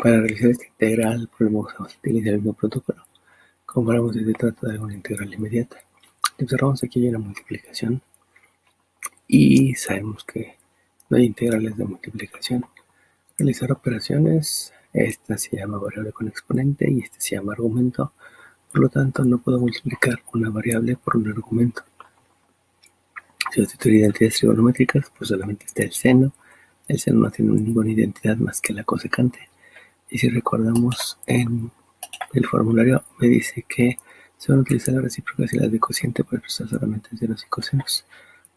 Para realizar esta integral podemos utilizar el mismo protocolo. Comparamos si se trata de una integral inmediata. Observamos aquí hay una multiplicación y sabemos que no hay integrales de multiplicación. Realizar operaciones, esta se llama variable con exponente y esta se llama argumento. Por lo tanto, no puedo multiplicar una variable por un argumento. Si sustituir identidades trigonométricas, pues solamente está el seno. El seno no tiene ninguna identidad más que la cosecante. Y si recordamos en el formulario me dice que se van a utilizar las recíprocas y las de cociente para expresar solamente senos y cosenos.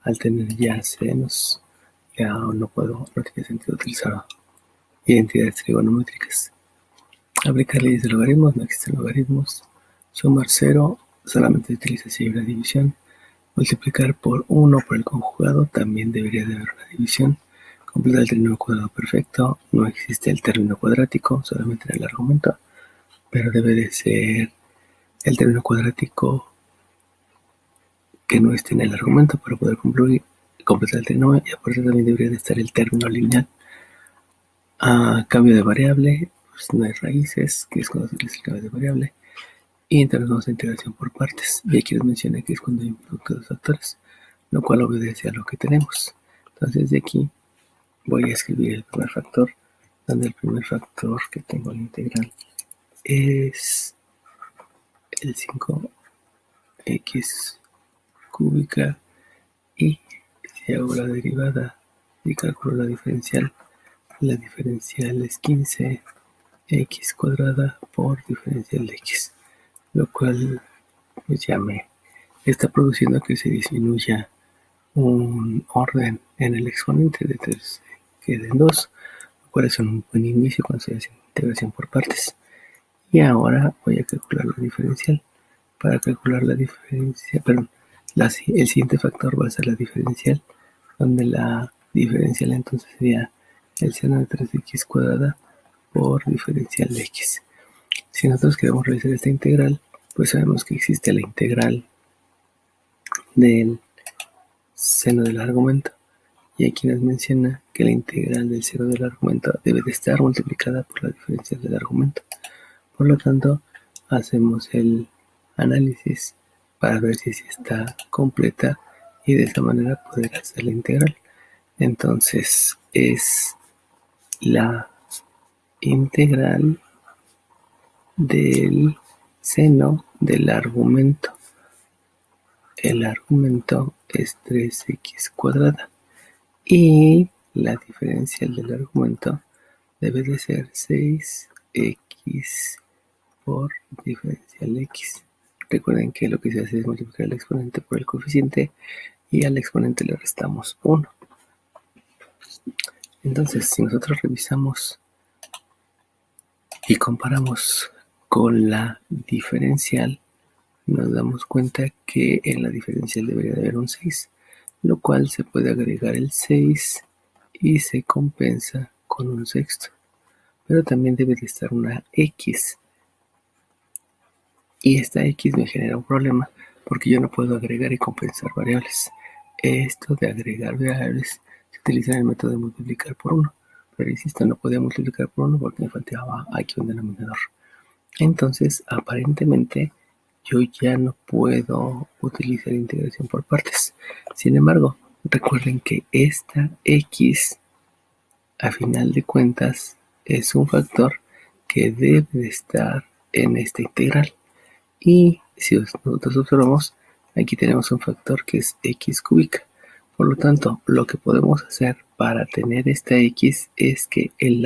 Al tener ya senos, ya no tiene sentido utilizar identidades trigonométricas. Aplicar leyes de logaritmos, no existen logaritmos. Sumar 0, solamente se utiliza si hay una división. Multiplicar por 1 por el conjugado, también debería de haber una división. Completar el término cuadrado perfecto, no existe el término cuadrático, solamente en el argumento, pero debe de ser el término cuadrático que no esté en el argumento para poder completar el término, y aparte también debería de estar el término lineal. Cambio de variable, pues no hay raíces, que es cuando se utiliza el cambio de variable. Y entramos a integración por partes. Y aquí les mencioné que es cuando hay un producto de dos factores, lo cual obedece a lo que tenemos. Entonces de aquí voy a escribir el primer factor, donde el primer factor que tengo en la integral es el 5x cúbica, y si hago la derivada y calculo la diferencial es 15x cuadrada por diferencial de x, lo cual pues ya me está produciendo que se disminuya un orden en el exponente de 3 quede en 2, lo cual es un buen inicio cuando se hace integración por partes. Y ahora voy a calcular la diferencial. Para calcular la diferencia, el siguiente factor va a ser la diferencial, donde la diferencial entonces sería el seno de 3x cuadrada por diferencial de x. Si nosotros queremos realizar esta integral, pues sabemos que existe la integral del seno del argumento, y aquí nos menciona que la integral del seno del argumento debe de estar multiplicada por la diferencial del argumento. Por lo tanto, hacemos el análisis para ver si está completa y de esa manera poder hacer la integral. Entonces es la integral del seno del argumento. El argumento es 3x cuadrada y la diferencial del argumento debe de ser 6x por diferencial de x. Recuerden que lo que se hace es multiplicar el exponente por el coeficiente y al exponente le restamos 1. Entonces, si nosotros revisamos y comparamos con la diferencial, nos damos cuenta que en la diferencial debería de haber un 6, lo cual se puede agregar el 6 y se compensa con un sexto. Pero también debe de estar una x, y esta x me genera un problema porque yo no puedo agregar y compensar variables. Esto de agregar variables se utiliza en el método de multiplicar por 1, pero insisto, no podía multiplicar por 1 porque me faltaba aquí un denominador. Entonces, aparentemente, yo ya no puedo utilizar integración por partes. Sin embargo, recuerden que esta x, a final de cuentas, es un factor que debe de estar en esta integral. Y si nosotros observamos, aquí tenemos un factor que es x cúbica. Por lo tanto, lo que podemos hacer para tener esta x es que en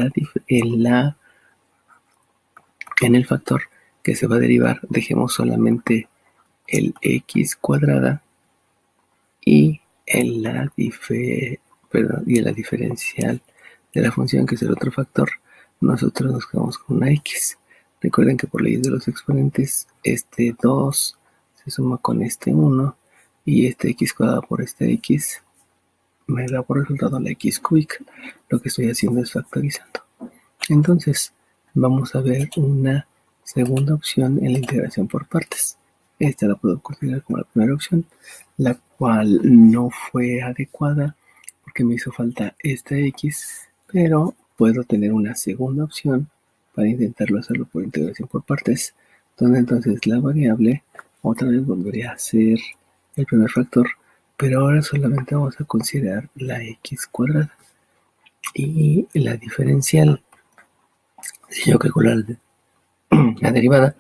el factor que se va a derivar dejemos solamente el x cuadrada, y en la diferencial de la función, que es el otro factor, nosotros nos quedamos con una x. Recuerden que por leyes de los exponentes, este 2 se suma con este 1 y este x cuadrado por este x me da por resultado la x cúbica. Lo que estoy haciendo es factorizando. Entonces, vamos a ver una segunda opción en la integración por partes. Esta la puedo considerar como la primera opción, la cual no fue adecuada porque me hizo falta esta x, pero puedo tener una segunda opción para intentarlo hacerlo por integración por partes, donde entonces la variable otra vez volvería a ser el primer factor, pero ahora solamente vamos a considerar la x cuadrada y la diferencial. Si yo calcular la derivada,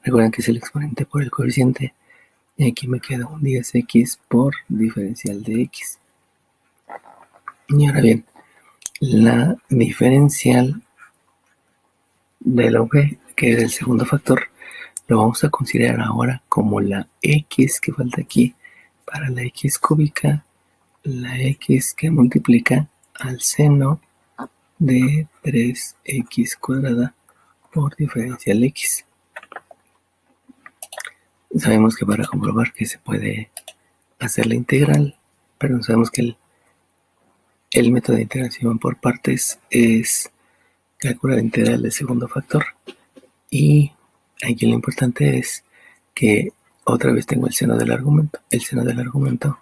recuerden que es el exponente por el coeficiente, y aquí me queda un 10x por diferencial de x. Y ahora bien, la diferencial de la v, que es el segundo factor, lo vamos a considerar ahora como la x que falta aquí para la x cúbica, la x que multiplica al seno de 3x cuadrada por diferencial x. Sabemos que para comprobar que se puede hacer la integral, pero sabemos que el método de integración por partes es calcular la integral del segundo factor. Y aquí lo importante es que otra vez tengo el seno del argumento.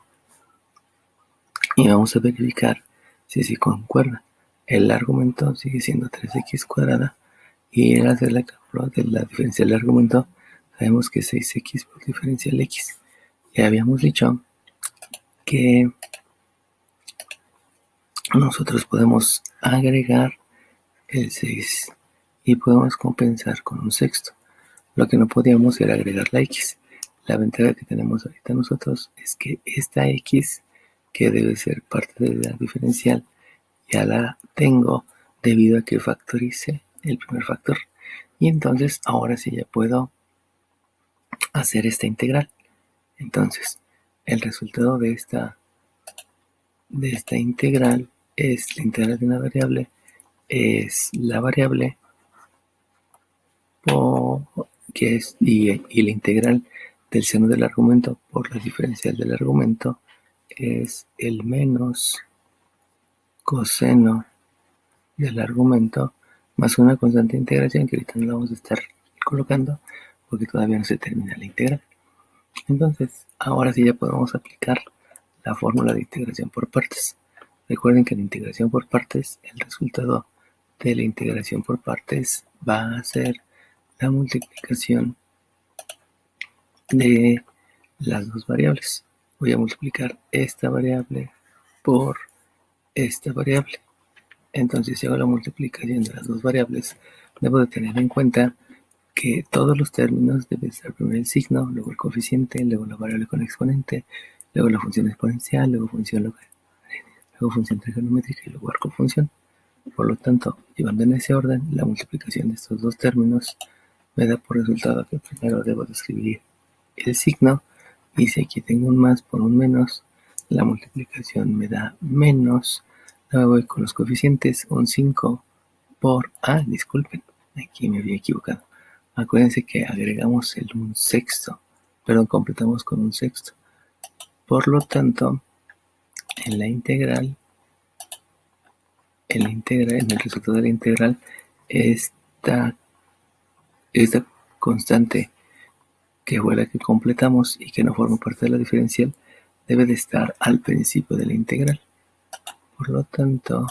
Y vamos a verificar si concuerda. El argumento sigue siendo 3x cuadrada y al hacer la cálculo de la diferencial del argumento sabemos que es 6x por diferencial x. Ya habíamos dicho que nosotros podemos agregar el 6 y podemos compensar con un sexto. Lo que no podíamos era agregar la x. La ventaja que tenemos ahorita nosotros es que esta x, que debe ser parte de la diferencial, ya la tengo debido a que factorice el primer factor. Y entonces ahora sí ya puedo hacer esta integral. Entonces, el resultado de esta integral es la integral de una variable, es la variable que es y la integral del seno del argumento por la diferencial del argumento es el menos coseno del argumento más una constante de integración que ahorita no la vamos a estar colocando porque todavía no se termina la integral. Entonces, ahora sí ya podemos aplicar la fórmula de integración por partes. Recuerden que en integración por partes, el resultado de la integración por partes va a ser la multiplicación de las dos variables. Voy a multiplicar esta variable por esta variable. Entonces, si hago la multiplicación de las dos variables, debo de tener en cuenta que todos los términos deben estar primero el signo, luego el coeficiente, luego la variable con exponente, luego la función exponencial, luego función local, luego función trigonométrica y luego arco función. Por lo tanto, llevando en ese orden, la multiplicación de estos dos términos me da por resultado que primero debo de escribir el signo, y si aquí tengo un más por un menos, la multiplicación me da menos. Luego voy con los coeficientes, un 5 por, disculpen, aquí me había equivocado. Acuérdense que agregamos el un sexto, perdón, completamos con un sexto. Por lo tanto, en la integral, en el resultado de la integral, esta constante que fue la que completamos y que no forma parte de la diferencial, debe de estar al principio de la integral. Por lo tanto,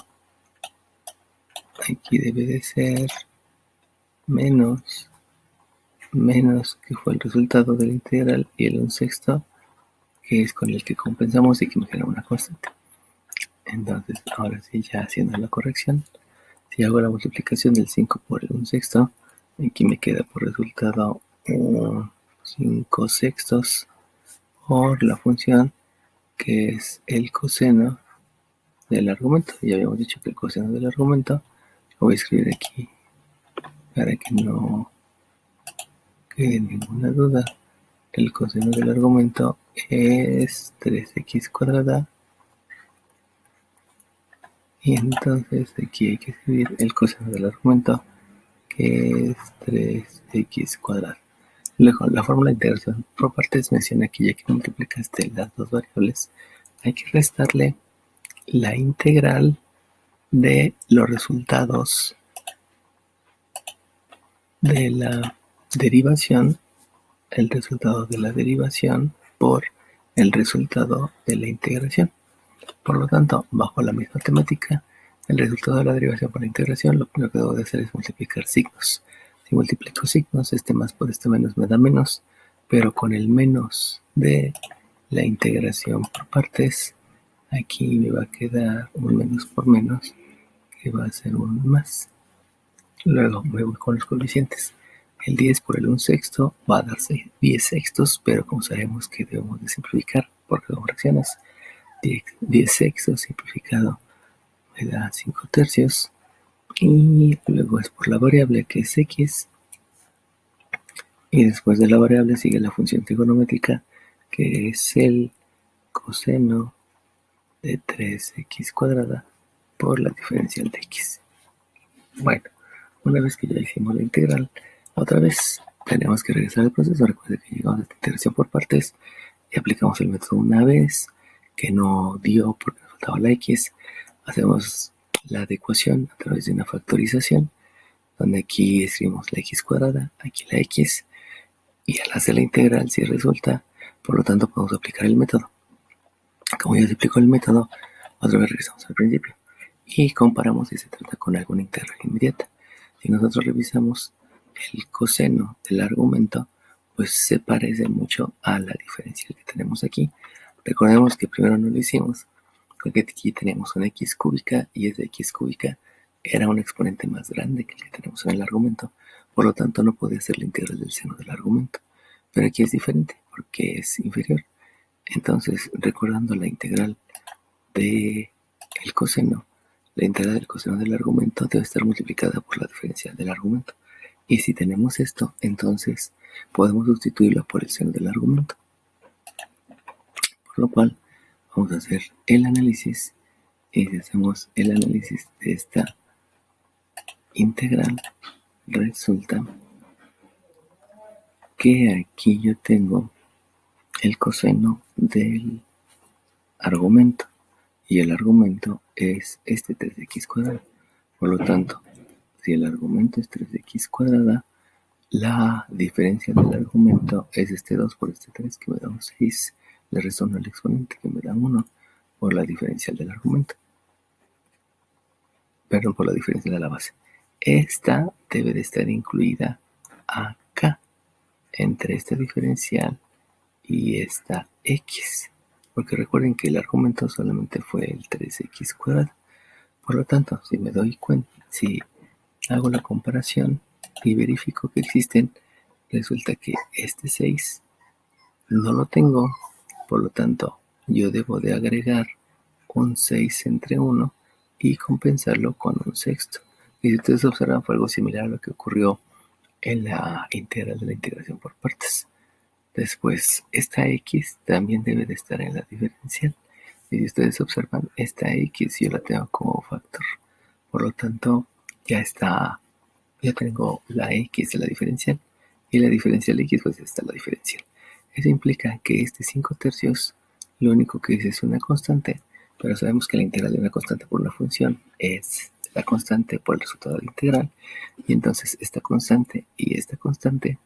aquí debe de ser menos, que fue el resultado de la integral, y el un sexto, que es con el que compensamos y que me genera una constante. Entonces, ahora sí, ya haciendo la corrección, si hago la multiplicación del 5 por el 1 sexto, aquí me queda por resultado 5 sextos por la función que es el coseno del argumento. Ya habíamos dicho que el coseno del argumento, lo voy a escribir aquí para que no quede ninguna duda. El coseno del argumento es 3x cuadrada, y entonces aquí hay que escribir el coseno del argumento, que es 3x cuadrada. Luego, la fórmula de integración por partes menciona que ya que multiplicaste las dos variables, hay que restarle la integral de los resultados de la derivación, el resultado de la derivación por el resultado de la integración. Por lo tanto, bajo la misma temática, El resultado de la derivación por la integración, lo primero que debo de hacer es multiplicar signos. Si multiplico signos, este más por este menos me da menos, pero con el menos de la integración por partes, aquí me va a quedar un menos por menos, que va a ser un más. Luego me voy con los coeficientes. El 10 por el 1 sexto va a darse 10 sextos, pero como sabemos que debemos de simplificar porque son fracciones, 10 sextos simplificado me da 5 tercios. Y luego es por la variable que es x. Y después de la variable sigue la función trigonométrica que es el coseno de 3x cuadrada por la diferencial de x. Bueno, una vez que ya hicimos la integral, otra vez tenemos que regresar al proceso. Recuerden que llegamos a esta integración por partes y aplicamos el método una vez que no dio porque nos faltaba la x. Hacemos la adecuación a través de una factorización, donde aquí escribimos la x cuadrada, aquí la x, y al hacer la integral sí resulta, por lo tanto podemos aplicar el método. Como ya se aplicó el método, otra vez regresamos al principio y comparamos si se trata con alguna integral inmediata. Si nosotros revisamos el coseno del argumento, pues se parece mucho a la diferencial que tenemos aquí. Recordemos que primero no lo hicimos, porque aquí tenemos una x cúbica y esa x cúbica era un exponente más grande que el que tenemos en el argumento. Por lo tanto, no podía ser la integral del seno del argumento. Pero aquí es diferente porque es inferior. Entonces, recordando la integral del coseno, la integral del coseno del argumento debe estar multiplicada por la diferencial del argumento. Y si tenemos esto, entonces podemos sustituirlo por el seno del argumento. Por lo cual, vamos a hacer el análisis. Y si hacemos el análisis de esta integral, resulta que aquí yo tengo el coseno del argumento. Y el argumento es este 3x cuadrada. Por lo tanto, si el argumento es 3x cuadrada, la diferencia del argumento es este 2 por este 3 que me da un 6. Le resto al exponente que me da 1 por la diferencial del argumento. Perdón, por la diferencia de la base. Esta debe de estar incluida acá, entre esta diferencial y esta x. Porque recuerden que el argumento solamente fue el 3x cuadrado. Por lo tanto, si me doy cuenta, si hago la comparación y verifico que existen, resulta que este 6 no lo tengo. Por lo tanto, yo debo de agregar un 6 entre 1 y compensarlo con un sexto. Y si ustedes observan, fue algo similar a lo que ocurrió en la integral de la integración por partes. Después, esta x también debe de estar en la diferencial. Y si ustedes observan, esta x yo la tengo como factor. Por lo tanto, ya está, ya tengo la x de la diferencial. Y la diferencial de x, pues está la diferencial. Eso implica que este 5 tercios, lo único que es una constante. Pero sabemos que la integral de una constante por una función es la constante por el resultado de la integral. Y entonces esta constante y esta constante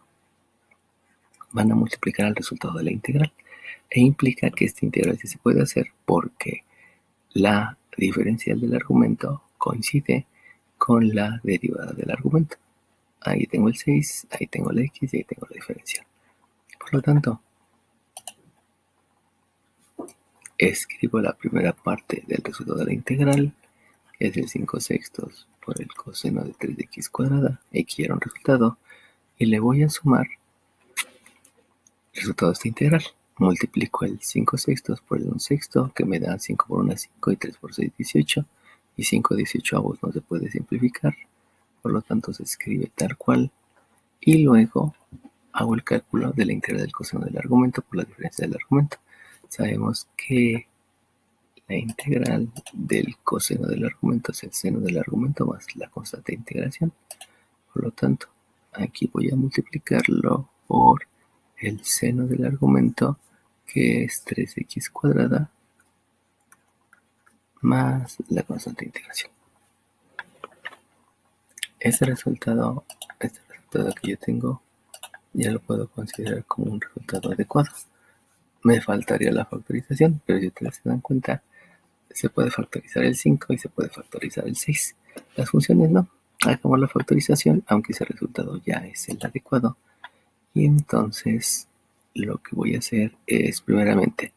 van a multiplicar el resultado de la integral. E implica que esta integral sí se puede hacer porque la diferencial del argumento coincide con la derivada del argumento. Ahí tengo el 6, ahí tengo la x y ahí tengo la diferencial. Por lo tanto, escribo la primera parte del resultado de la integral, que es el 5 sextos por el coseno de 3x cuadrada. Aquí era un resultado. Y le voy a sumar el resultado de esta integral. Multiplico el 5 sextos por el 1 sexto, que me da 5 por 1 5 y 3 por 6 18. Y 5 18avos no se puede simplificar. Por lo tanto, se escribe tal cual. Y luego hago el cálculo de la integral del coseno del argumento por la diferencia del argumento. Sabemos que la integral del coseno del argumento es el seno del argumento más la constante de integración. Por lo tanto, aquí voy a multiplicarlo por el seno del argumento, que es 3x cuadrada, más la constante de integración. Este resultado que yo tengo ya lo puedo considerar como un resultado adecuado. Me faltaría la factorización, pero si ustedes se dan cuenta, se puede factorizar el 5 y se puede factorizar el 6. Las funciones no. Hagamos la factorización, aunque ese resultado ya es el adecuado. Y entonces lo que voy a hacer es primeramente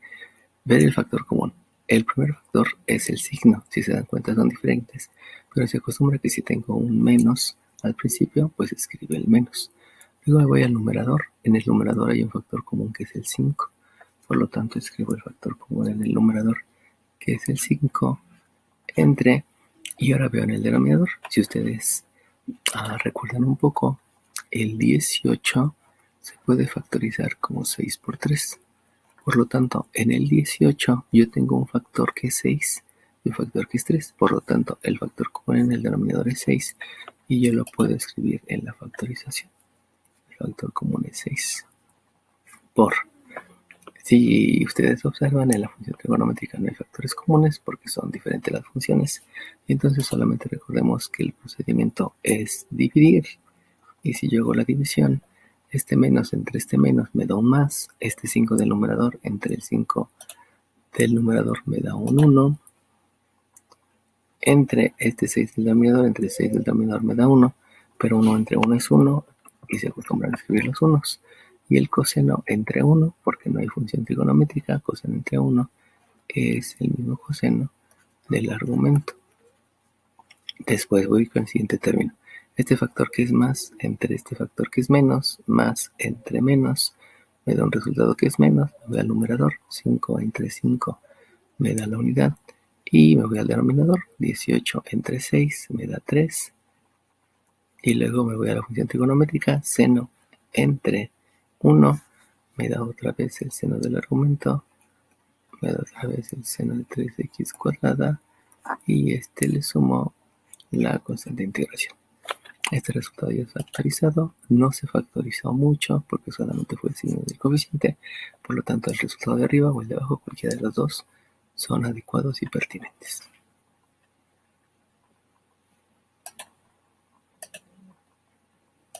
ver el factor común. El primer factor es el signo. Si se dan cuenta son diferentes. Pero se acostumbra que si tengo un menos al principio, pues escribe el menos. Luego me voy al numerador. En el numerador hay un factor común que es el 5. Por lo tanto, escribo el factor común en el numerador, que es el 5, entre, y ahora veo en el denominador. Si ustedes recuerdan un poco, el 18 se puede factorizar como 6 por 3. Por lo tanto, en el 18 yo tengo un factor que es 6 y un factor que es 3. Por lo tanto, el factor común en el denominador es 6 y yo lo puedo escribir en la factorización. El factor común es 6 por. Si ustedes observan, en la función trigonométrica no hay factores comunes porque son diferentes las funciones. Y entonces solamente recordemos que el procedimiento es dividir. Y si yo hago la división, este menos entre este menos me da un más. Este 5 del numerador entre el 5 del numerador me da un 1. Entre este 6 del denominador, entre el 6 del denominador me da 1. Pero 1 entre 1 es 1 y se acostumbran a escribir los unos. Y el coseno entre 1, porque no hay función trigonométrica, coseno entre 1 es el mismo coseno del argumento. Después voy con el siguiente término. Este factor que es más entre este factor que es menos, más entre menos, me da un resultado que es menos. Me voy al numerador, 5 entre 5 me da la unidad. Y me voy al denominador, 18 entre 6 me da 3. Y luego me voy a la función trigonométrica, seno entre 1 me da otra vez el seno del argumento, me da otra vez el seno de 3x cuadrada y le sumo la constante de integración. Este resultado ya es factorizado, no se factorizó mucho porque solamente fue el signo del coeficiente, por lo tanto el resultado de arriba o el de abajo, cualquiera de los dos, son adecuados y pertinentes.